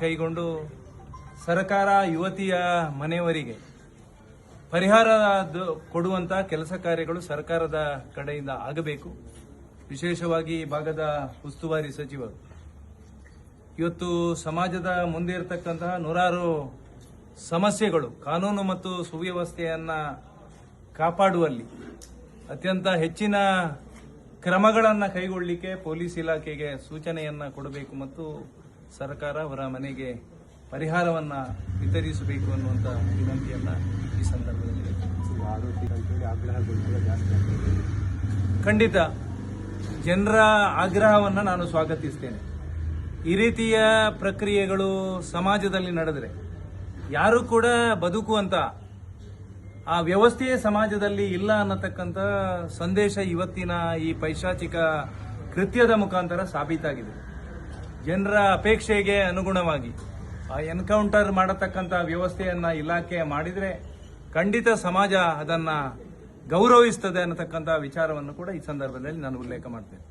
ಕೈಗೊಂಡು ಸರ್ಕಾರ ಯುವತಿಯ ಮನೆಯವರಿಗೆ ಪರಿಹಾರ ಕೊಡುವಂತಹ ಕೆಲಸ ಕಾರ್ಯಗಳು ಸರ್ಕಾರದ ಕಡೆಯಿಂದ ಆಗಬೇಕು. ವಿಶೇಷವಾಗಿ ಈ ಭಾಗದ ಉಸ್ತುವಾರಿ ಸಚಿವರು ಇವತ್ತು ಸಮಾಜದ ಮುಂದೆ ಇರತಕ್ಕಂತಹ ನೂರಾರು ಸಮಸ್ಯೆಗಳು, ಕಾನೂನು ಮತ್ತು ಸುವ್ಯವಸ್ಥೆಯನ್ನ ಕಾಪಾಡುವಲ್ಲಿ ಅತ್ಯಂತ ಹೆಚ್ಚಿನ ಕ್ರಮಗಳನ್ನು ಕೈಗೊಳ್ಳಲಿಕ್ಕೆ ಪೊಲೀಸ್ ಇಲಾಖೆಗೆ ಸೂಚನೆಯನ್ನ ಕೊಡಬೇಕು ಮತ್ತು ಸರ್ಕಾರ ಅವರ ಮನೆಗೆ ಪರಿಹಾರವನ್ನ ವಿತರಿಸಬೇಕು ಅನ್ನುವಂಥ ವಿನಂತಿಯನ್ನ ಈ ಸಂದರ್ಭದಲ್ಲಿ ಖಂಡಿತ ಜನರ ಆಗ್ರಹವನ್ನು ನಾನು ಸ್ವಾಗತಿಸ್ತೇನೆ. ಈ ರೀತಿಯ ಪ್ರಕ್ರಿಯೆಗಳು ಸಮಾಜದಲ್ಲಿ ನಡೆದರೆ ಯಾರು ಕೂಡ ಬದುಕುವಂತ ಆ ವ್ಯವಸ್ಥೆಯೇ ಸಮಾಜದಲ್ಲಿ ಇಲ್ಲ ಅನ್ನತಕ್ಕಂಥ ಸಂದೇಶ ಇವತ್ತಿನ ಈ ಪೈಶಾಚಿಕ ಕೃತ್ಯದ ಮುಖಾಂತರ ಸಾಬೀತಾಗಿದೆ. ಜನರ ಅಪೇಕ್ಷೆಗೆ ಅನುಗುಣವಾಗಿ ಆ ಎನ್ಕೌಂಟರ್ ಮಾಡತಕ್ಕಂಥ ವ್ಯವಸ್ಥೆಯನ್ನ ಇಲಾಖೆ ಮಾಡಿದರೆ ಖಂಡಿತ ಸಮಾಜ ಅದನ್ನ ಗೌರವಿಸ್ತದೆ ಅನ್ನತಕ್ಕಂಥ ವಿಚಾರವನ್ನು ಕೂಡ ಈ ಸಂದರ್ಭದಲ್ಲಿ ನಾನು ಉಲ್ಲೇಖ ಮಾಡ್ತೇನೆ.